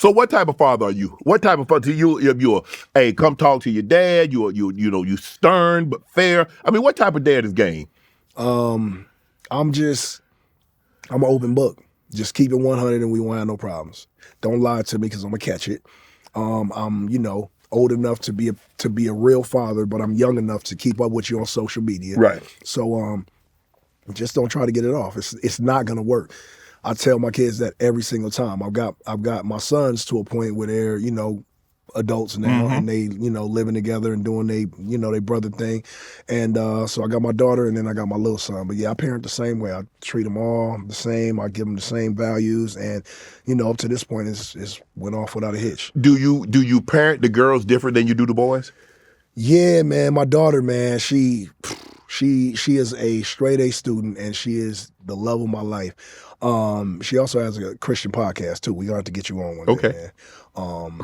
So what type of father are you? What type of father if you're hey, come talk to your dad, you stern but fair. I mean, what type of dad is game? I'm an open book. Just keep it 100 and we won't have no problems. Don't lie to me because I'm gonna catch it. I'm, old enough to be a real father, but I'm young enough to keep up with you on social media. Right. So just don't try to get it off. It's not gonna work. I tell my kids that every single time. I've got my sons to a point where they're, adults now and they, living together and doing they brother thing. And so I got my daughter and then I got my little son. But yeah, I parent the same way. I treat them all the same. I give them the same values. And, up to this point, it's went off without a hitch. Do you parent the girls different than you do the boys? Yeah, man. My daughter, man, she is a straight A student and she is the love of my life. She also has a Christian podcast too. We gonna have to get you on one day, man.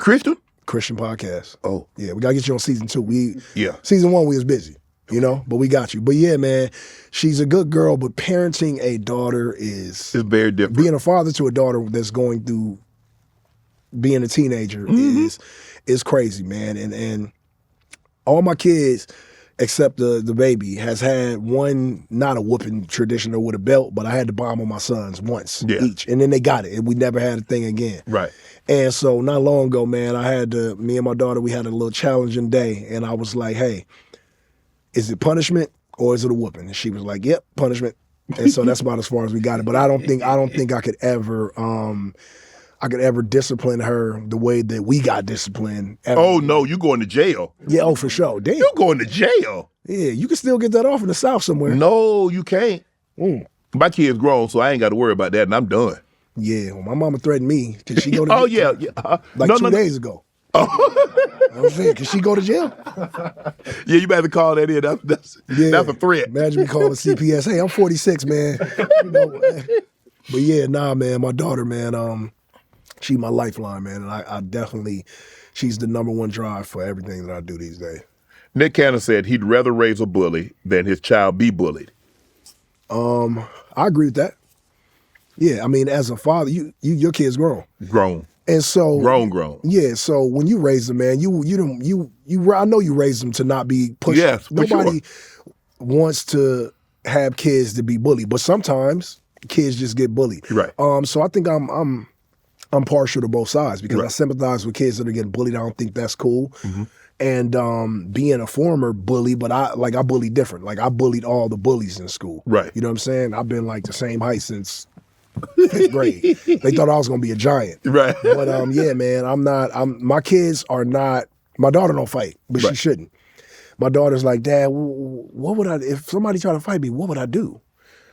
Christian podcast. Oh. Yeah, we gotta get you on season 2. Yeah. Season 1 we was busy, but we got you. But yeah, man, she's a good girl, but parenting a daughter is very different. Being a father to a daughter that's going through being a teenager is crazy, man. And all my kids, except the baby, has had one, not a whooping traditional with a belt, but I had to bomb on my sons once each. And then they got it, and we never had a thing again. Right. And so not long ago, man, me and my daughter, we had a little challenging day, and I was like, hey, is it punishment or is it a whooping? And she was like, yep, punishment. And so that's about as far as we got it. But I don't think I could ever discipline her the way that we got disciplined. Oh, no, you going to jail. Yeah, for sure. Damn. You going to jail. Yeah, you can still get that off in the South somewhere. No, you can't. My kid's grown, so I ain't got to worry about that, and I'm done. Yeah, well, my mama threatened me. Could she go to jail? Like 2 days ago. I was saying, could she go to jail? Yeah, you better call that in. That's a threat. Imagine me calling CPS. Hey, I'm 46, man. But yeah, nah, man, my daughter, man, she my lifeline, man. And I definitely, she's the number one drive for everything that I do these days. Nick Cannon said he'd rather raise a bully than his child be bullied. I agree with that. Yeah, I mean, as a father, your kid's grown. Grown. And so grown. Yeah, so when you raise them, man, I know you raise them to not be pushed. Yes, nobody wants to have kids to be bullied, but sometimes kids just get bullied. Right. So I think I'm partial to both sides because I sympathize with kids that are getting bullied. I don't think that's cool. Mm-hmm. And being a former bully, but I bullied different. Like I bullied all the bullies in school. Right. You know what I'm saying? I've been like the same height since 5th grade. They thought I was gonna be a giant. Right. But yeah, man, my kids are not, my daughter don't fight, but she shouldn't. My daughter's like, Dad, what would if somebody tried to fight me, what would I do?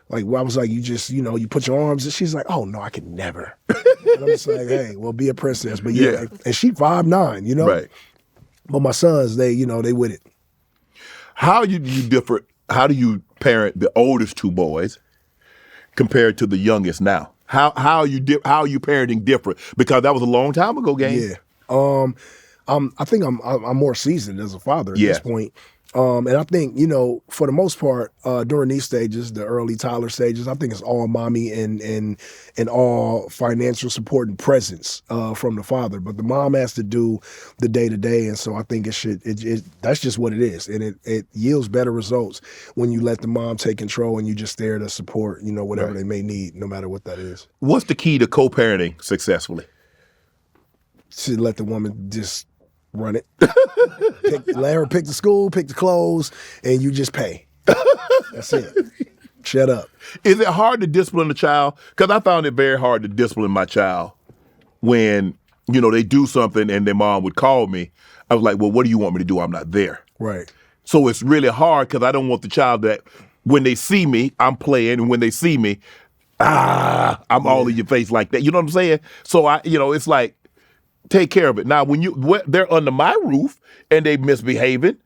Like, I was like, you just, you put your arms, and she's like, oh no, I could never. And I'm just like, hey, well, be a princess. But yeah. And she 5'9", Right. But my sons, they with it. How do you parent the oldest 2 boys compared to the youngest now? How are you parenting different? Because that was a long time ago, gang. Yeah. I think I'm more seasoned as a father at this point. And I think, for the most part, during these stages, the early toddler stages, I think it's all mommy and all financial support and presence from the father. But the mom has to do the day-to-day, and so I think that's just what it is. And it yields better results when you let the mom take control and you just there to support, whatever they may need, no matter what that is. What's the key to co-parenting successfully? To let the woman just run it. Let her pick the school, pick the clothes, and you just pay. That's it. Shut up. Is it hard to discipline a child? Because I found it very hard to discipline my child when, they do something and their mom would call me. I was like, well, what do you want me to do? I'm not there. Right. So it's really hard because I don't want the child that when they see me, I'm playing, and when they see me, I'm all in your face like that. You know what I'm saying? So it's like, take care of it. Now, when they're under my roof and they misbehaving,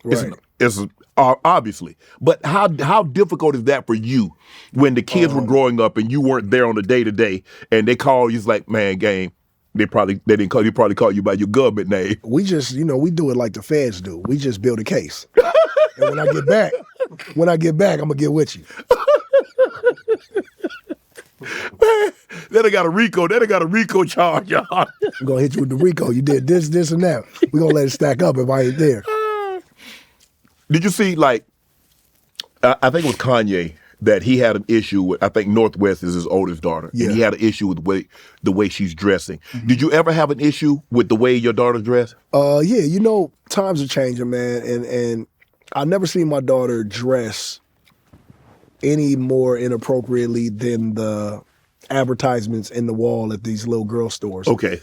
it's obviously. But how difficult is that for you when the kids were growing up and you weren't there on the day-to-day and they call you, it's like, man, gang, they didn't call you, probably call you by your government name. We just, we do it like the feds do. We just build a case. And when I get back, I'm gonna get with you. Man, then I got a RICO charge, y'all. I'm gonna hit you with the RICO. You did this, and that. We're gonna let it stack up if I ain't there. Did you see, like, I think it was Kanye that he had an issue with, I think Northwest is his oldest daughter, and he had an issue with the way she's dressing. Mm-hmm. Did you ever have an issue with the way your daughter dressed? Yeah, you know, times are changing, man, and I never seen my daughter dress any more inappropriately than the advertisements in the wall at these little girl stores. Okay.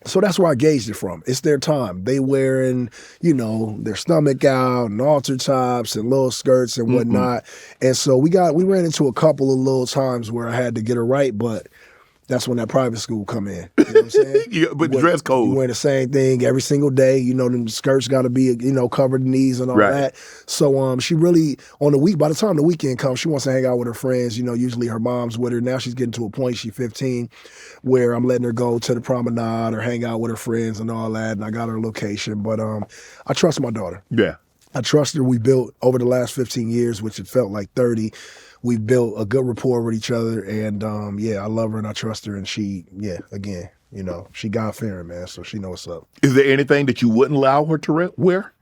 So that's where I gauged it from. It's their time. They wearing, you know, their stomach out and halter tops and little skirts and whatnot. And so we ran into a couple of little times where I had to get her right, but that's when that private school come in. You know what I'm saying? Yeah, but the dress code. You wear the same thing every single day. You know, the skirts got to be, you know, covered the knees and all that. So she really, on the week, by the time the weekend comes, she wants to hang out with her friends. You know, usually her mom's with her. Now she's getting to a point, she's 15, where I'm letting her go to the promenade or hang out with her friends and all that. And I got her location. But I trust my daughter. Yeah. I trust her. We built over the last 15 years, which it felt like 30. We built a good rapport with each other, and I love her and I trust her. And she, again, you know, she God-fearing, man, so she knows what's up. Is there anything that you wouldn't allow her to wear?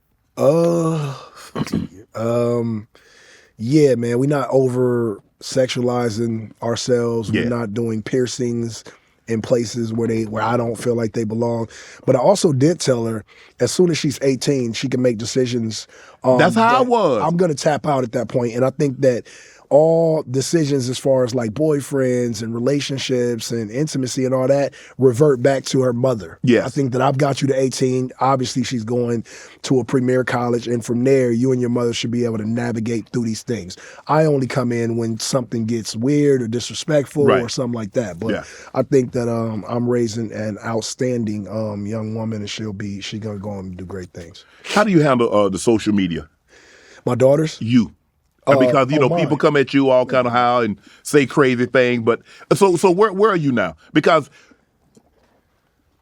Yeah, man, we're not over sexualizing ourselves. We're not doing piercings in places where I don't feel like they belong. But I also did tell her, as soon as she's 18, she can make decisions. That's how I was. I'm going to tap out at that point, and I think that all decisions as far as like boyfriends and relationships and intimacy and all that revert back to her mother. Yes. I think that I've got you to 18. Obviously, she's going to a premier college. And from there, you and your mother should be able to navigate through these things. I only come in when something gets weird or disrespectful or something like that. But I think that I'm raising an outstanding young woman, and she's going to go and do great things. How do you handle the social media? My daughters? You. Because, you know, people come at you all kind of how and say crazy things. But so where are you now? Because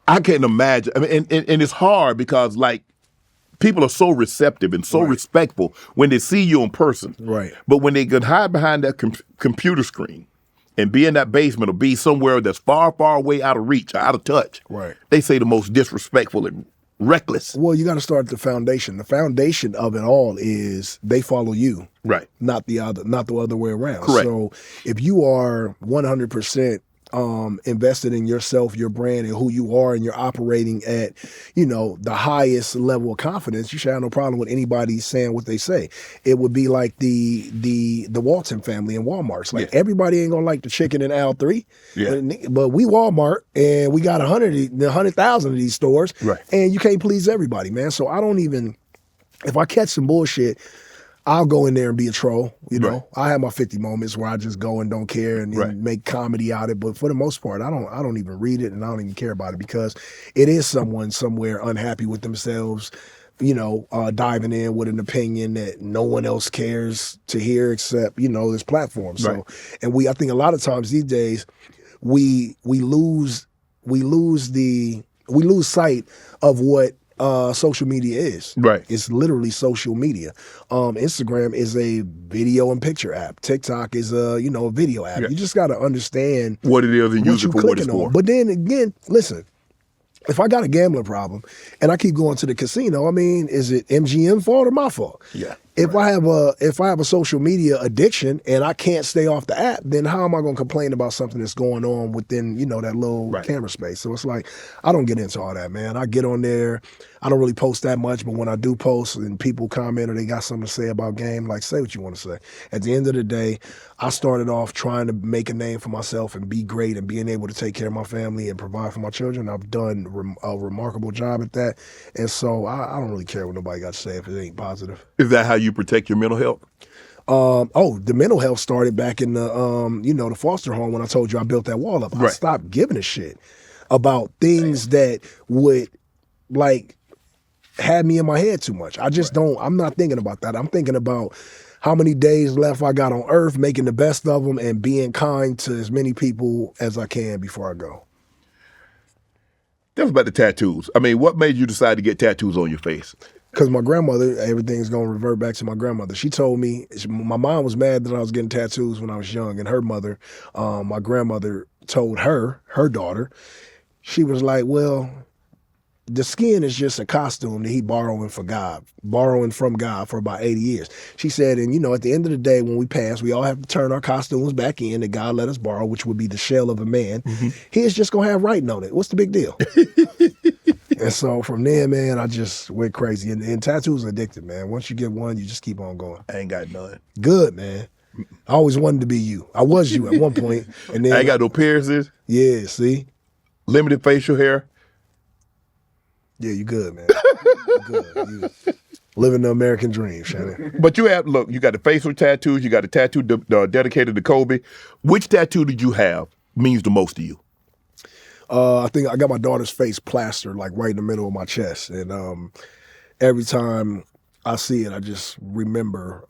I can't imagine. I mean, and it's hard because, like, people are so receptive and so respectful when they see you in person. Right. But when they can hide behind that computer screen and be in that basement or be somewhere that's far, far away, out of reach, out of touch, they say the most disrespectful and reckless. Well, you got to start at the foundation. The foundation of it all is they follow you, not the other way around. Correct. So if you are 100% invested in yourself, your brand, and who you are, and you're operating at, you know, the highest level of confidence, you should have no problem with anybody saying what they say. It would be like the Walton family in Walmart's. Like everybody ain't gonna like the chicken in aisle 3, but we Walmart and we got 100,000 of these stores, and you can't please everybody, man. So I don't even, if I catch some bullshit, I'll go in there and be a troll, you know. I have my 50 moments where I just go and don't care and make comedy out of it. But for the most part, I don't even read it and I don't even care about it because it is someone somewhere unhappy with themselves, you know, diving in with an opinion that no one else cares to hear except, you know, this platform. So, and I think a lot of times these days we lose sight of what social media is. It's literally social media. Instagram is a video and picture app. TikTok is a video app. You just got to understand what it is and use it for what it's for. But then again, listen, if I got a gambling problem and I keep going to the casino, I mean, is it MGM fault or my fault? If I have a social media addiction and I can't stay off the app, then how am I going to complain about something that's going on within, you know, that little camera space? So it's like, I don't get into all that, man. I get on there. I don't really post that much, but when I do post and people comment or they got something to say about game, like, say what you want to say. At the end of the day, I started off trying to make a name for myself and be great and being able to take care of my family and provide for my children. I've done a remarkable job at that. And so I don't really care what nobody got to say if it ain't positive. Is that how you protect your mental health? The mental health started back in the, the foster home when I told you I built that wall up. I stopped giving a shit about things that would, like, had me in my head too much. I just I'm not thinking about that. I'm thinking about how many days left I got on earth, making the best of them and being kind to as many people as I can before I go. Tell us about the tattoos. I mean, what made you decide to get tattoos on your face? Because my grandmother, everything's going to revert back to my grandmother. She told me, my mom was mad that I was getting tattoos when I was young, and her mother, my grandmother, told her daughter, she was like, well, the skin is just a costume that he borrowing from God for about 80 years. She said, and at the end of the day, when we pass, we all have to turn our costumes back in that God let us borrow, which would be the shell of a man. Mm-hmm. He's just going to have writing on it. What's the big deal? And so from there, man, I just went crazy. And tattoos are addictive, man. Once you get one, you just keep on going. I ain't got none. Good, man. I always wanted to be you. I was you at one point. And then I ain't got no piercings. Yeah, see? Limited facial hair. Yeah, you good, man. You good. You living the American dream, Shannon. But you got the facial tattoos, you got a tattoo dedicated to Kobe. Which tattoo did you have means the most to you? I think I got my daughter's face plastered like right in the middle of my chest. And every time I see it, I just remember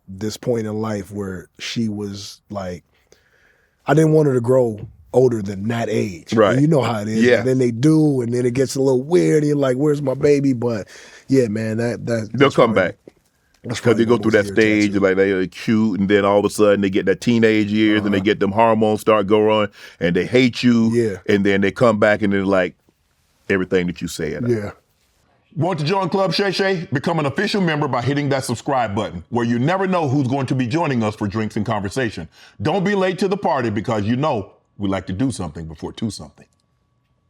this point in life where she was like, I didn't want her to grow older than that age. Right. And you know how it is. Yeah. And then they do, and then it gets a little weird, and you're like, where's my baby? But yeah, man, they'll come back. Because they go through that stage, like they're cute, and then all of a sudden they get that teenage years, and they get them hormones start going, and they hate you, and then they come back, and they're like everything that you said. Yeah. Want to join Club Shay Shay? Become an official member by hitting that subscribe button, where you never know who's going to be joining us for drinks and conversation. Don't be late to the party, because we like to do something before two something.